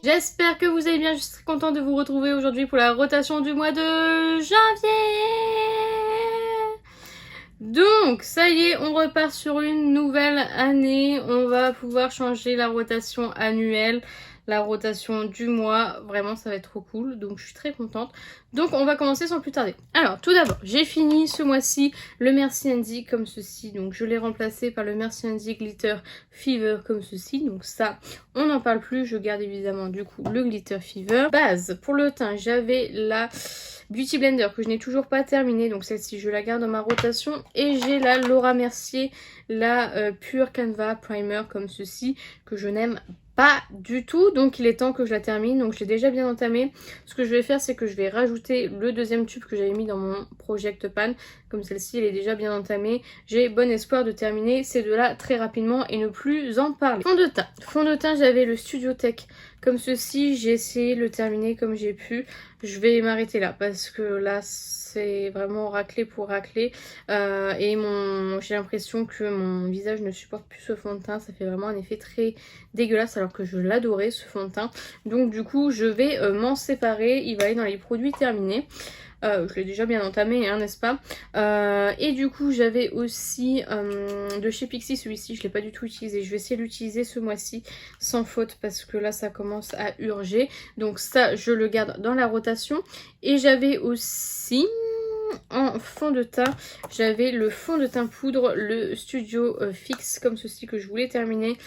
J'espère que vous allez bien, je suis très contente de vous retrouver aujourd'hui pour la rotation du mois de janvier. Donc, ça y est, on repart sur une nouvelle année. On va pouvoir changer la rotation annuelle, la rotation du mois. Vraiment, ça va être trop cool. Donc, je suis très contente. Donc, on va commencer sans plus tarder. Alors, tout d'abord, j'ai fini ce mois-ci le Merci Andy comme ceci. Donc, je l'ai remplacé par le Merci Andy Glitter Fever comme ceci. Donc, ça, on n'en parle plus. Je garde évidemment, du coup, le Glitter Fever. Base, pour le teint, j'avais la Beauty Blender que je n'ai toujours pas terminée, donc celle-ci je la garde dans ma rotation. Et j'ai la Laura Mercier, la Pure Canva Primer comme ceci, que je n'aime pas du tout, donc il est temps que je la termine. Donc je l'ai déjà bien entamée. Ce que je vais faire, c'est que je vais rajouter le deuxième tube que j'avais mis dans mon Project Pan. Comme celle-ci elle est déjà bien entamée, j'ai bon espoir de terminer ces deux-là très rapidement et ne plus en parler. Fond de teint, j'avais le Studio Tech comme ceci, j'ai essayé de le terminer comme j'ai pu. Je vais m'arrêter là parce que là c'est vraiment raclé pour racler et j'ai l'impression que mon visage ne supporte plus ce fond de teint. Ça fait vraiment un effet très dégueulasse alors que je l'adorais ce fond de teint. Donc du coup je vais m'en séparer, il va aller dans les produits terminés. Je l'ai déjà bien entamé, hein, n'est-ce pas? Et du coup j'avais aussi de chez Pixi, celui-ci je ne l'ai pas du tout utilisé. Je vais essayer de l'utiliser ce mois-ci sans faute parce que là ça commence à urger. Donc ça je le garde dans la rotation. Et j'avais aussi en fond de teint, j'avais le fond de teint poudre, le Studio Fix comme ceci que je voulais terminer.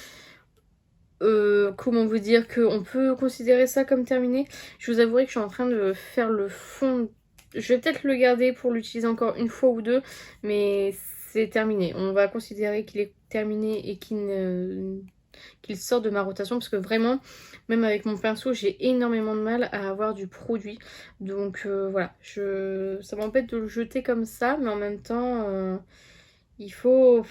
Comment vous dire qu'on peut considérer ça comme terminé. Je vous avouerai que je suis en train de faire le fond. Je vais peut-être le garder pour l'utiliser encore une fois ou deux, mais c'est terminé. On va considérer qu'il est terminé et qu'il sort de ma rotation parce que vraiment, même avec mon pinceau, j'ai énormément de mal à avoir du produit. Donc voilà, ça m'embête de le jeter comme ça, mais en même temps, il faut...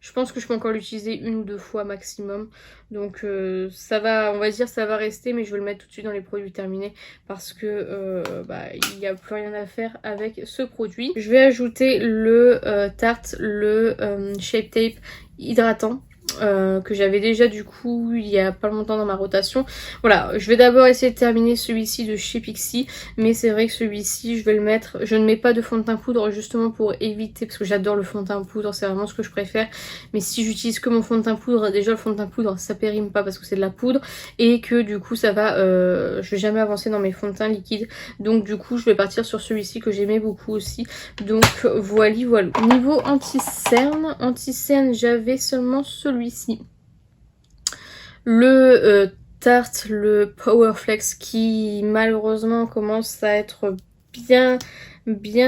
Je pense que je peux encore l'utiliser une ou deux fois maximum. Donc ça va, on va dire ça va rester, mais je vais le mettre tout de suite dans les produits terminés parce que il n'y a plus rien à faire avec ce produit. Je vais ajouter le Tarte, le Shape Tape hydratant. Que j'avais déjà du coup il y a pas longtemps dans ma rotation. Voilà, je vais d'abord essayer de terminer celui-ci de chez Pixi, mais c'est vrai que celui-ci je vais le mettre, je ne mets pas de fond de teint poudre justement pour éviter, parce que j'adore le fond de teint poudre, c'est vraiment ce que je préfère, mais si j'utilise que mon fond de teint poudre, déjà le fond de teint poudre ça périme pas parce que c'est de la poudre et que du coup ça va, je vais jamais avancer dans mes fonds de teint liquides, donc du coup je vais partir sur celui-ci que j'aimais beaucoup aussi. Donc voilà. Niveau anti-cerne, j'avais seulement celui-ci, le Tarte, le Powerflex, qui malheureusement commence à être bien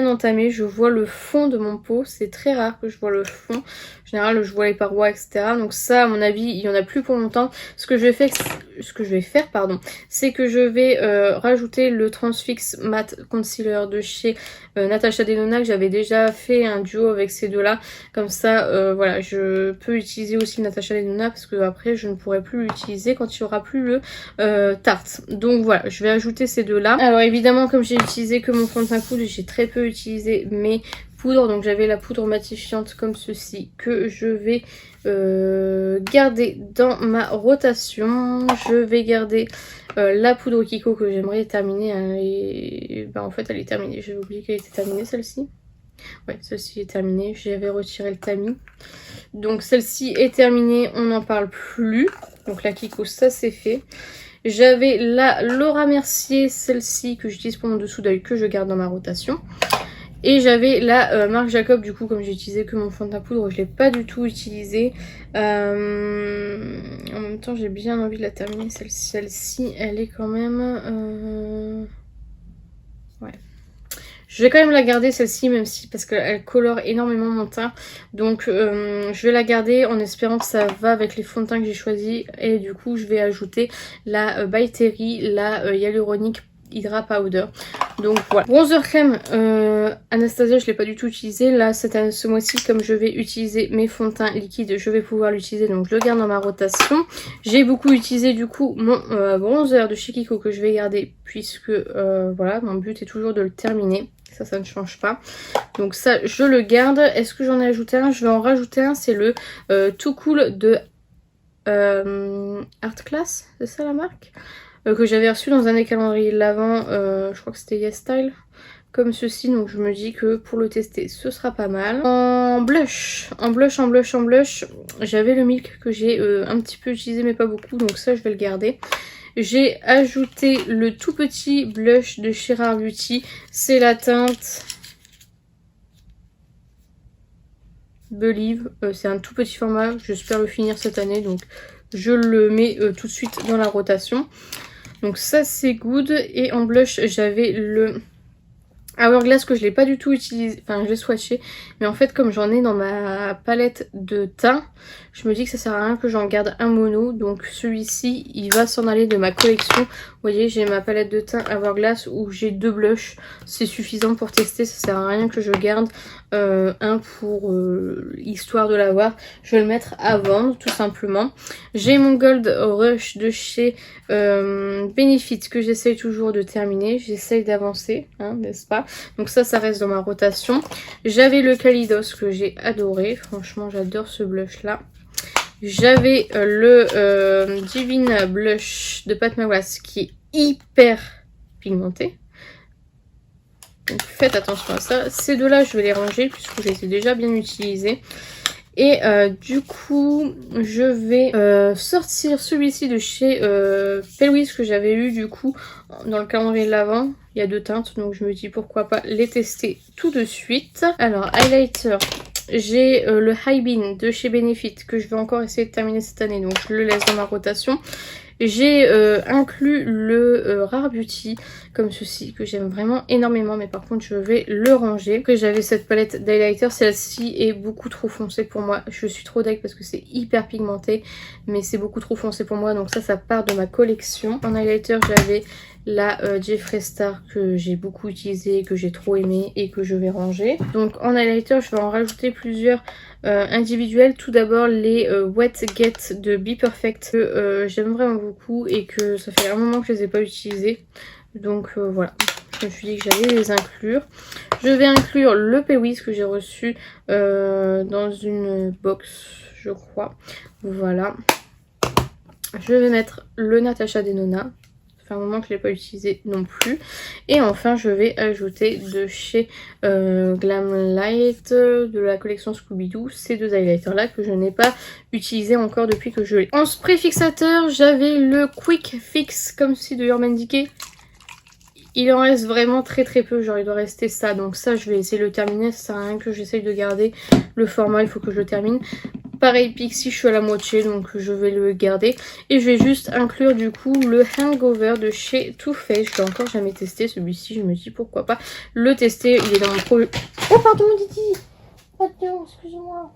entamé. Je vois le fond de mon pot, c'est très rare que je vois le fond. En général je vois les parois, etc. Donc ça à mon avis il n'y en a plus pour longtemps. Ce que je vais faire c'est que je vais rajouter le Transfix Matte Concealer de chez Natasha Denona, que j'avais déjà fait un duo avec ces deux là. Comme ça voilà, je peux utiliser aussi le Natasha Denona parce que après je ne pourrai plus l'utiliser quand il n'y aura plus le Tarte. Donc voilà, je vais ajouter ces deux là. Alors évidemment comme j'ai utilisé que mon fond de teint poudre, j'ai très peu utilisé mes poudres, donc j'avais la poudre matifiante comme ceci que je vais garder dans ma rotation. Je vais garder la poudre Kiko que j'aimerais terminer, hein, et en fait elle est terminée, j'avais oublié qu'elle était terminée celle-ci. Ouais, celle-ci est terminée, j'avais retiré le tamis. Donc celle-ci est terminée, on n'en parle plus. Donc la Kiko ça c'est fait. J'avais la Laura Mercier, celle-ci que j'utilise pour mon dessous d'œil, que je garde dans ma rotation. Et j'avais la Marc Jacob, du coup comme j'ai utilisé que mon fond de teint poudre, je ne l'ai pas du tout utilisé. En même temps j'ai bien envie de la terminer, celle-ci elle est quand même... Ouais. Je vais quand même la garder celle-ci, même si parce qu'elle colore énormément mon teint. Donc je vais la garder en espérant que ça va avec les fonds de teint que j'ai choisis. Et du coup je vais ajouter la By Terry, la Hyaluronic Hydra Powder. Donc voilà. Bronzer crème Anastasia, je ne l'ai pas du tout utilisé. Là ce mois-ci comme je vais utiliser mes fonds de teint liquides, je vais pouvoir l'utiliser, donc je le garde dans ma rotation. J'ai beaucoup utilisé du coup mon bronzer de chez Kiko que je vais garder puisque voilà, mon but est toujours de le terminer. Ça ne change pas. Donc ça, je le garde. Est-ce que j'en ai ajouté un? Je vais en rajouter un. C'est le Too Cool de Art Class, c'est ça la marque, que j'avais reçu dans un des calendriers de l'Avent, je crois que c'était Yes Style, comme ceci, donc je me dis que pour le tester ce sera pas mal. En blush, j'avais le Milk que j'ai un petit peu utilisé mais pas beaucoup, donc ça je vais le garder. J'ai ajouté le tout petit blush de chez Rare Beauty, c'est la teinte Believe, c'est un tout petit format, j'espère le finir cette année, donc je le mets tout de suite dans la rotation. Donc ça c'est good. Et en blush j'avais le Hourglass que je l'ai pas du tout utilisé, enfin je l'ai swatché, mais en fait comme j'en ai dans ma palette de teint, je me dis que ça sert à rien que j'en garde un mono, donc celui-ci il va s'en aller de ma collection. Vous voyez, j'ai ma palette de teint Hourglass où j'ai 2 blushs, c'est suffisant pour tester, ça sert à rien que je garde un pour histoire de l'avoir. Je vais le mettre à vendre tout simplement. J'ai mon Gold Rush de chez Benefit que j'essaye toujours de terminer, j'essaye d'avancer, hein, n'est-ce pas? Donc ça reste dans ma rotation. J'avais le Kaleidos que j'ai adoré, franchement j'adore ce blush là. J'avais le Divine Blush de Pat McGrath qui est hyper pigmenté. Donc faites attention à ça. Ces deux là je vais les ranger puisque je les ai déjà bien utilisés. Et du coup je vais sortir celui-ci de chez Pelwiz que j'avais eu du coup dans le calendrier de l'Avent. Il y a 2 teintes donc je me dis pourquoi pas les tester tout de suite. Alors highlighter, j'ai le High Beam de chez Benefit que je vais encore essayer de terminer cette année, donc je le laisse dans ma rotation. J'ai inclus le Rare Beauty comme ceci que j'aime vraiment énormément, mais par contre je vais le ranger. Après j'avais cette palette d'highlighter, celle-ci est beaucoup trop foncée pour moi. Je suis trop deg parce que c'est hyper pigmenté, mais c'est beaucoup trop foncé pour moi, donc ça part de ma collection. En highlighter j'avais la Jeffree Star que j'ai beaucoup utilisée, que j'ai trop aimé et que je vais ranger. Donc en highlighter je vais en rajouter plusieurs individuels. Tout d'abord les Wet Get de Be Perfect que j'aime vraiment beaucoup et que ça fait un moment que je les ai pas utilisés. Donc voilà, je me suis dit que j'allais les inclure. Je vais inclure le Pelwiz que j'ai reçu dans une box je crois. Voilà. Je vais mettre le Natasha Denona. Ça fait un moment que je ne l'ai pas utilisé non plus. Et enfin je vais ajouter de chez Glamlight de la collection Scooby-Doo ces 2 highlighters là que je n'ai pas utilisé encore depuis que je l'ai. En spray fixateur j'avais le Quick Fix comme si de Urban Decay. Il en reste vraiment très peu, genre il doit rester ça, donc ça je vais essayer de le terminer, ça sert à rien que j'essaye de garder le format, il faut que je le termine. Pareil Pixie, je suis à la moitié donc je vais le garder. Et je vais juste inclure du coup le Hangover de chez Too Faced. Je l'ai encore jamais testé celui-ci, je me dis pourquoi pas le tester. Il est dans mon projet. Oh pardon Didi. Pardon, excuse-moi.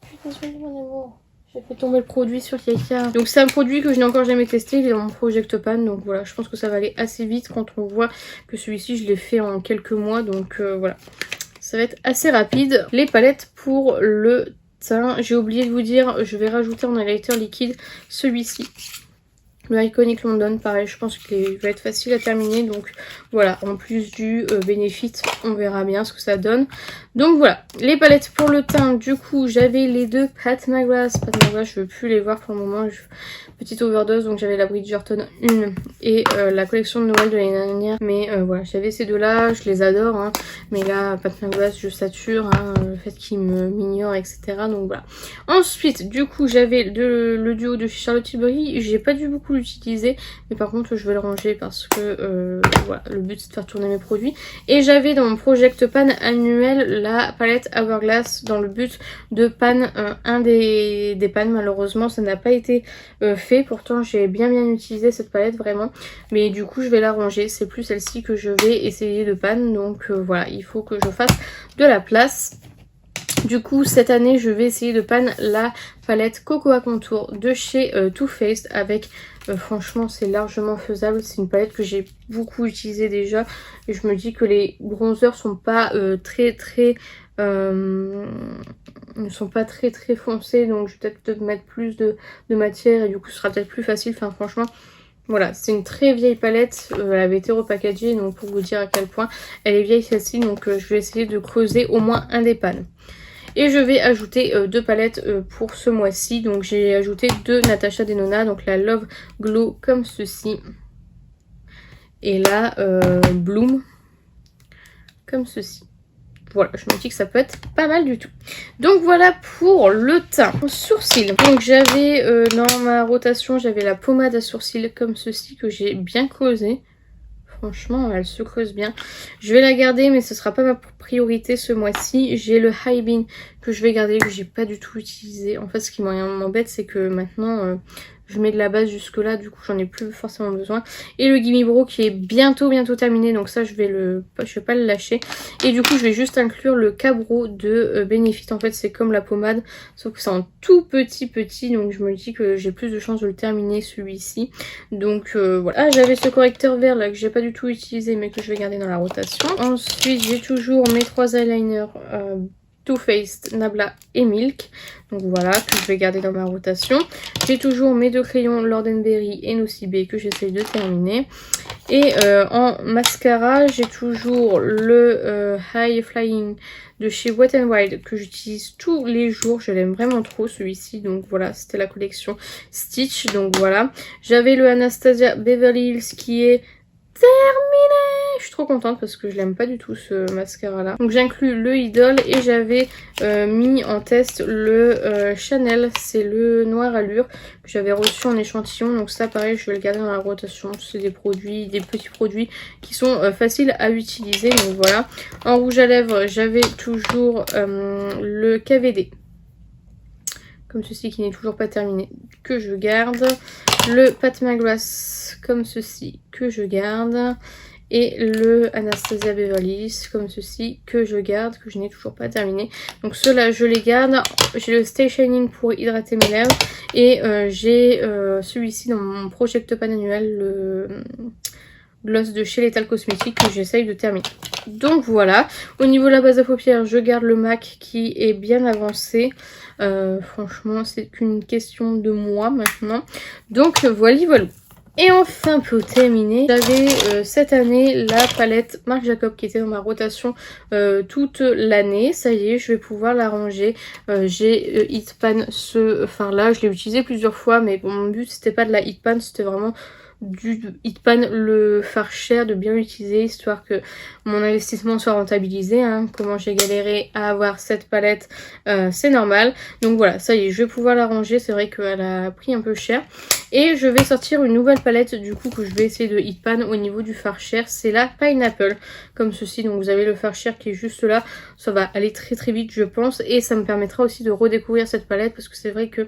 Je suis désolée mon amour. J'ai fait tomber le produit sur Kika. Donc c'est un produit que je n'ai encore jamais testé, il est dans mon Project Pan. Donc voilà, je pense que ça va aller assez vite quand on voit que celui-ci je l'ai fait en quelques mois. Donc voilà, ça va être assez rapide. Les palettes pour le teint, j'ai oublié de vous dire, je vais rajouter en highlighter liquide celui-ci. Le Iconic London, pareil, je pense qu'il va être facile à terminer. Donc voilà, en plus du Benefit, on verra bien ce que ça donne. Donc voilà, les palettes pour le teint, du coup, j'avais les 2 Pat McGrath. Pat McGrath, je veux plus les voir pour le moment. Petite overdose, donc j'avais la Bridgerton 1 et la collection de Noël de l'année dernière. Mais voilà, j'avais ces 2 là, je les adore. Hein. Mais là, Pat McGrath, je sature, hein, le fait qu'il m'ignore, etc. Donc voilà. Ensuite, du coup, j'avais le duo de chez Charlotte Tilbury. J'ai pas dû beaucoup l'utiliser, mais par contre je vais le ranger parce que voilà, le but c'est de faire tourner mes produits. Et j'avais dans mon Project Pan annuel la palette Hourglass dans le but de pan un des pans. Malheureusement ça n'a pas été fait, pourtant j'ai bien utilisé cette palette vraiment, mais du coup je vais la ranger. C'est plus celle-ci que je vais essayer de pan, donc voilà, il faut que je fasse de la place. Du coup cette année je vais essayer de pan la palette Cocoa Contour de chez Too Faced avec franchement c'est largement faisable. C'est une palette que j'ai beaucoup utilisée déjà et je me dis que les bronzers sont pas ne sont pas très foncés, donc je vais peut-être mettre plus de matière et du coup ce sera peut-être plus facile. Enfin franchement voilà, c'est une très vieille palette, elle avait été repackagée, donc pour vous dire à quel point elle est vieille celle-ci, donc je vais essayer de creuser au moins un des pans. Et je vais ajouter 2 palettes pour ce mois-ci. Donc j'ai ajouté 2 Natasha Denona, donc la Love Glow comme ceci. Et la Bloom comme ceci. Voilà, je me dis que ça peut être pas mal du tout. Donc voilà pour le teint. Sourcils. Donc j'avais dans ma rotation, j'avais la pommade à sourcils comme ceci que j'ai bien creusée. Franchement, elle se creuse bien. Je vais la garder, mais ce sera pas ma priorité ce mois-ci. J'ai le High Beam que je vais garder, que j'ai pas du tout utilisé. En fait, ce qui m'embête, c'est que maintenant... je mets de la base jusque là, du coup j'en ai plus forcément besoin. Et le Gimme Brow qui est bientôt terminé, donc ça je vais pas le lâcher. Et du coup je vais juste inclure le Cabro de Benefit. En fait c'est comme la pommade, sauf que c'est en tout petit, donc je me dis que j'ai plus de chances de le terminer celui-ci. Donc voilà. Ah, j'avais ce correcteur vert là que j'ai pas du tout utilisé mais que je vais garder dans la rotation. Ensuite j'ai toujours mes 3 eyeliners Too Faced, Nabla et Milk. Donc voilà, que je vais garder dans ma rotation. J'ai toujours mes 2 crayons Lord Berry et Nocibé que j'essaye de terminer. Et en mascara, j'ai toujours le High Flying de chez Wet n Wild que j'utilise tous les jours. Je l'aime vraiment trop celui-ci. Donc voilà, c'était la collection Stitch. Donc voilà. J'avais le Anastasia Beverly Hills qui est terminé. Je suis trop contente parce que je l'aime pas du tout ce mascara là. Donc j'inclus le Idol et j'avais mis en test le Chanel, c'est le Noir Allure que j'avais reçu en échantillon. Donc ça pareil je vais le garder dans la rotation. C'est des petits produits qui sont faciles à utiliser. Donc voilà. En rouge à lèvres j'avais toujours le KVD. Comme ceci qui n'est toujours pas terminé, que je garde. Le Pat McGrath comme ceci, que je garde. Et le Anastasia Beverly Hills comme ceci, que je garde, que je n'ai toujours pas terminé. Donc ceux-là je les garde. J'ai le Stay Shining pour hydrater mes lèvres. Et j'ai celui-ci dans mon Project Pan annuel, le gloss de chez Lethal Cosmetics que j'essaye de terminer. Donc voilà, au niveau de la base à paupières, je garde le MAC qui est bien avancé. Franchement, c'est qu'une question de mois maintenant. Donc voilà. Et enfin, pour terminer, j'avais cette année la palette Marc Jacob qui était dans ma rotation toute l'année. Ça y est, je vais pouvoir la ranger. J'ai Hit Pan ce fard là. Je l'ai utilisé plusieurs fois, mais bon, mon but c'était pas de la Hit Pan, c'était vraiment du Hit Pan, le fard cher, de bien l'utiliser histoire que mon investissement soit rentabilisé. Comment j'ai galéré à avoir cette palette, c'est normal. Donc voilà, ça y est, je vais pouvoir la ranger. C'est vrai qu'elle a pris un peu cher. Et je vais sortir une nouvelle palette du coup que je vais essayer de Hit Pan au niveau du fard cher. C'est la Pineapple comme ceci. Donc vous avez le fard cher qui est juste là. Ça va aller très vite je pense. Et ça me permettra aussi de redécouvrir cette palette parce que c'est vrai que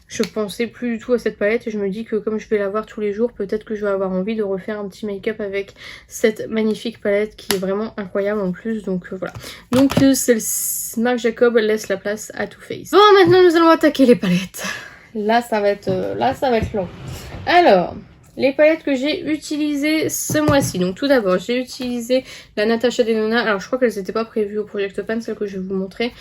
je pensais plus du tout à cette palette et je me dis que comme je vais la voir tous les jours, peut-être que je vais avoir envie de refaire un petit make-up avec cette magnifique palette qui est vraiment incroyable en plus. Donc voilà. Donc c'est Marc Jacob laisse la place à Too Faced. Bon, maintenant nous allons attaquer les palettes. Là ça va être long. Alors, les palettes que j'ai utilisées ce mois-ci. Donc tout d'abord, j'ai utilisé la Natasha Denona. Alors je crois qu'elles n'étaient pas prévues au Project Pan, celle que je vais vous montrer.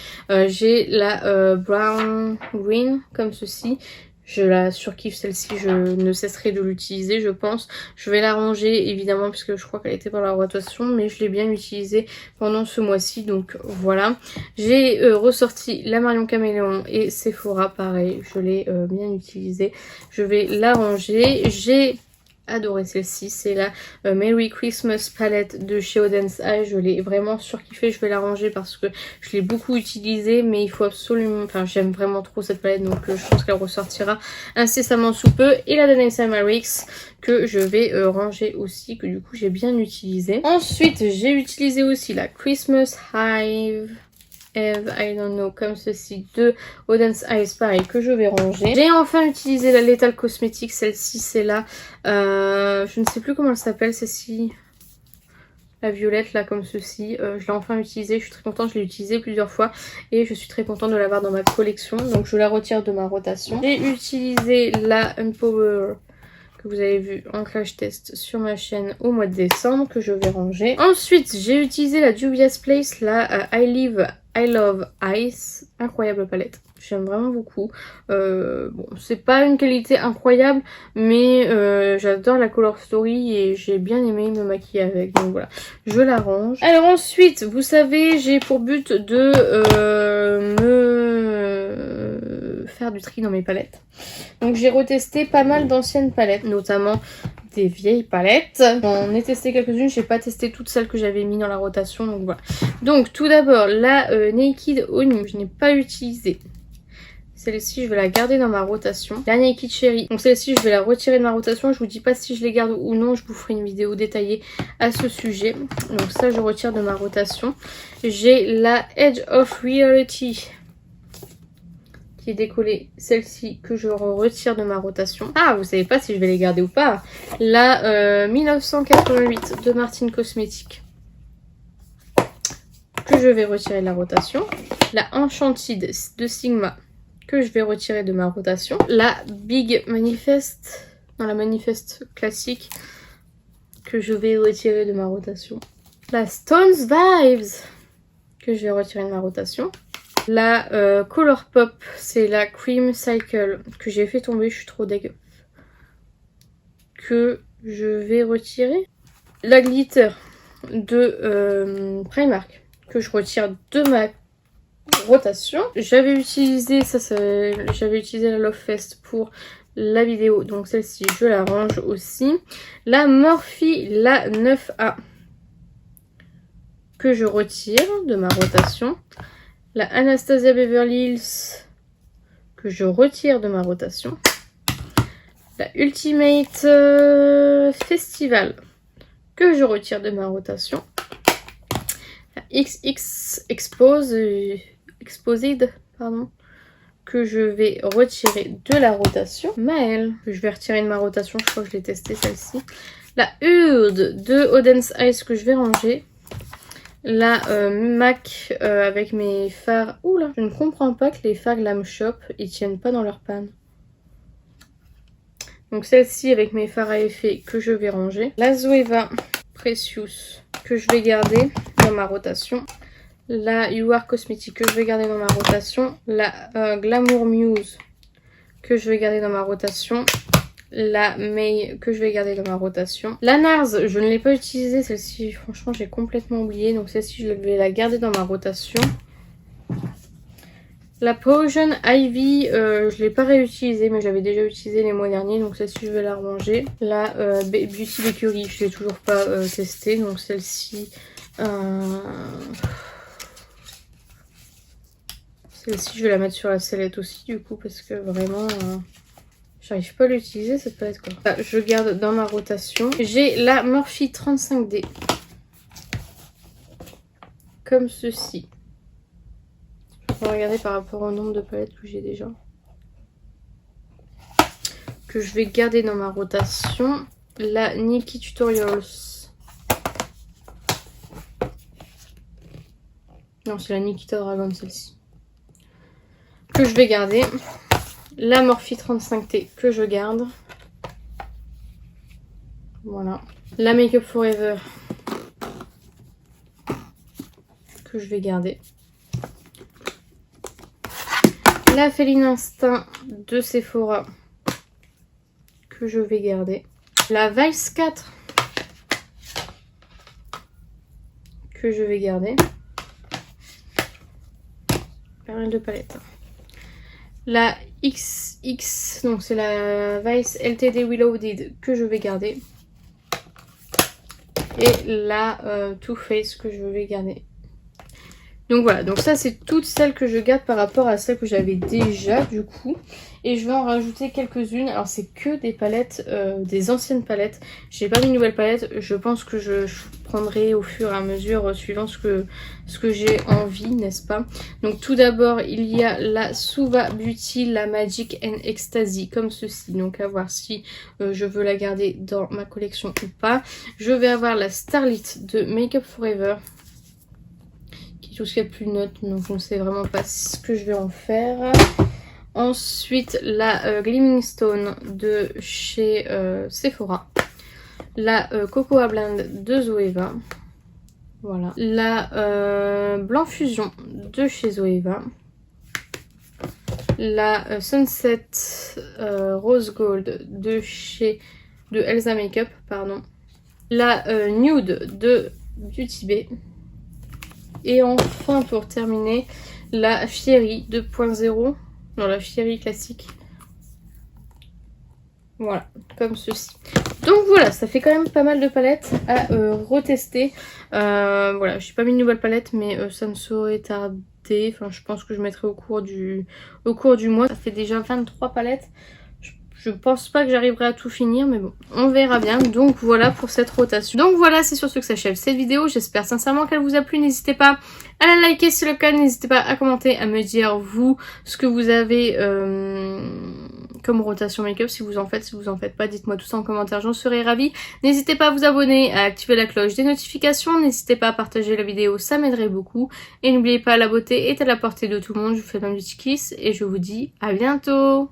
J'ai la Brown Green comme ceci. Je la surkiffe celle-ci, je ne cesserai de l'utiliser je pense. Je vais la ranger évidemment puisque je crois qu'elle était dans la rotation, mais je l'ai bien utilisée pendant ce mois-ci, donc voilà. J'ai ressorti la Marion Caméléon et Sephora, pareil, je l'ai bien utilisée. Je vais la ranger. J'ai adoré celle-ci, c'est la Merry Christmas palette de chez Odense Eye. Je l'ai vraiment surkiffée, je vais la ranger parce que je l'ai beaucoup utilisée, mais il faut absolument, enfin j'aime vraiment trop cette palette, donc je pense qu'elle ressortira incessamment sous peu. Et la Danessa Marix que je vais ranger aussi, que du coup j'ai bien utilisé. Ensuite j'ai utilisé aussi la Christmas Hive I don't know, comme ceci, de Odense Eyes, pareil, que je vais ranger. J'ai enfin utilisé la Lethal Cosmetics, celle-ci c'est là, je ne sais plus comment elle s'appelle, celle-ci, la violette là comme ceci. Je l'ai enfin utilisée, je suis très contente, je l'ai utilisée plusieurs fois et je suis très contente de l'avoir dans ma collection, donc je la retire de ma rotation. J'ai utilisé la Unpower que vous avez vu en crash test sur ma chaîne au mois de décembre, que je vais ranger. Ensuite j'ai utilisé la Juvia's Place, la I Live I Love Ice. Incroyable palette. J'aime vraiment beaucoup. Bon, c'est pas une qualité incroyable, mais j'adore la Color Story et j'ai bien aimé me maquiller avec. Donc voilà, je la range. Alors ensuite, vous savez, j'ai pour but de me faire du tri dans mes palettes. Donc j'ai retesté pas mal d'anciennes palettes, notamment des vieilles palettes. J'en ai testé quelques-unes, j'ai pas testé toutes celles que j'avais mis dans la rotation, donc voilà. Donc tout d'abord, la Naked Honey, je n'ai pas utilisée. Celle-ci, je vais la garder dans ma rotation. La Naked Cherry, donc celle-ci, je vais la retirer de ma rotation. Je vous dis pas si je les garde ou non, je vous ferai une vidéo détaillée à ce sujet. Donc ça, je retire de ma rotation. J'ai la Edge of Reality qui est décollée, celle-ci que je retire de ma rotation. Ah, vous savez pas si je vais les garder ou pas. La 1988 de Martin Cosmetics que je vais retirer de la rotation. La Enchanted de Sigma que je vais retirer de ma rotation. La Big Manifest, dans la Manifest classique, que je vais retirer de ma rotation. La Stones Vibes que je vais retirer de ma rotation. La Color Pop, c'est la Cream Cycle que j'ai fait tomber, je suis trop dégueu. Que je vais retirer. La Glitter de Primark que je retire de ma rotation. J'avais utilisé j'avais utilisé la Love Fest pour la vidéo, donc celle-ci je la range aussi. La Morphe, la 9A que je retire de ma rotation. La Anastasia Beverly Hills que je retire de ma rotation. La Ultimate Festival que je retire de ma rotation. La XX Exposed, pardon, que je vais retirer de la rotation. Maëlle, que je vais retirer de ma rotation, je crois que je l'ai testée celle-ci. La Urd de Odense Ice que je vais ranger. La MAC avec mes fards. Oula, je ne comprends pas que les fards Glam Shop, ils tiennent pas dans leur panne. Donc celle-ci avec mes fards à effet que je vais ranger. La Zoeva Precious que je vais garder dans ma rotation. La You Are Cosmetics que je vais garder dans ma rotation. La Glamour Muse que je vais garder dans ma rotation. La May que je vais garder dans ma rotation. La NARS, je ne l'ai pas utilisée. Celle-ci, franchement, j'ai complètement oublié. Donc celle-ci, je vais la garder dans ma rotation. La Potion Ivy, je ne l'ai pas réutilisée, mais je l'avais déjà utilisée les mois derniers. Donc celle-ci, je vais la ranger. La Beauty Bakery, je ne l'ai toujours pas testée. Donc celle-ci... Celle-ci, je vais la mettre sur la sellette aussi, du coup, parce que vraiment... J'arrive pas à l'utiliser cette palette quoi. Là, je garde dans ma rotation. J'ai la Morphe 35D. Comme ceci. Je vais regarder par rapport au nombre de palettes que j'ai déjà. Que je vais garder dans ma rotation. La Nikki Tutorials. Non, c'est la Nikita Dragon celle-ci. Que je vais garder. La Morphe 35T que je garde. Voilà. La Make Up Forever que je vais garder. La Féline Instinct de Sephora que je vais garder. La Vice 4 que je vais garder. Pas mal de palettes. La XX, donc c'est la Vice LTD Reloaded que je vais garder. Et la Too Faced que je vais garder. Donc voilà, donc ça c'est toutes celles que je garde par rapport à celles que j'avais déjà du coup. Et je vais en rajouter quelques-unes. Alors c'est que des palettes, des anciennes palettes. J'ai pas mis de nouvelles palettes. Je pense que je prendrai au fur et à mesure suivant ce que j'ai envie, n'est-ce pas. Donc tout d'abord il y a la Suva Beauty, la Magic and Ecstasy comme ceci. Donc à voir si je veux la garder dans ma collection ou pas. Je vais avoir la Starlit de Make Up Forever. Tout ce qu'il y a de plus neutre, donc je ne sais vraiment pas ce que je vais en faire. Ensuite, la Gleaming Stone de chez Sephora. La Cocoa Blend de Zoeva. Voilà. La Blanc Fusion de chez Zoeva. La Sunset Rose Gold de Elsa Makeup, pardon. La Nude de Beauty Bay. Et enfin, pour terminer, la Fiery 2.0. Non, la Fiery classique. Voilà, comme ceci. Donc voilà, ça fait quand même pas mal de palettes à retester. Voilà, je n'ai pas mis de nouvelles palettes, mais ça ne saurait tarder. Enfin, je pense que je mettrai au cours du mois. Ça fait déjà 23 palettes. Je pense pas que j'arriverai à tout finir, mais bon, on verra bien. Donc voilà pour cette rotation. Donc voilà, c'est sur ce que s'achève cette vidéo. J'espère sincèrement qu'elle vous a plu. N'hésitez pas à la liker si c'est le cas. N'hésitez pas à commenter, à me dire vous ce que vous avez comme rotation make-up. Si vous en faites pas, dites-moi tout ça en commentaire, j'en serai ravie. N'hésitez pas à vous abonner, à activer la cloche des notifications. N'hésitez pas à partager la vidéo, ça m'aiderait beaucoup. Et n'oubliez pas, la beauté est à la portée de tout le monde. Je vous fais un petit kiss et je vous dis à bientôt.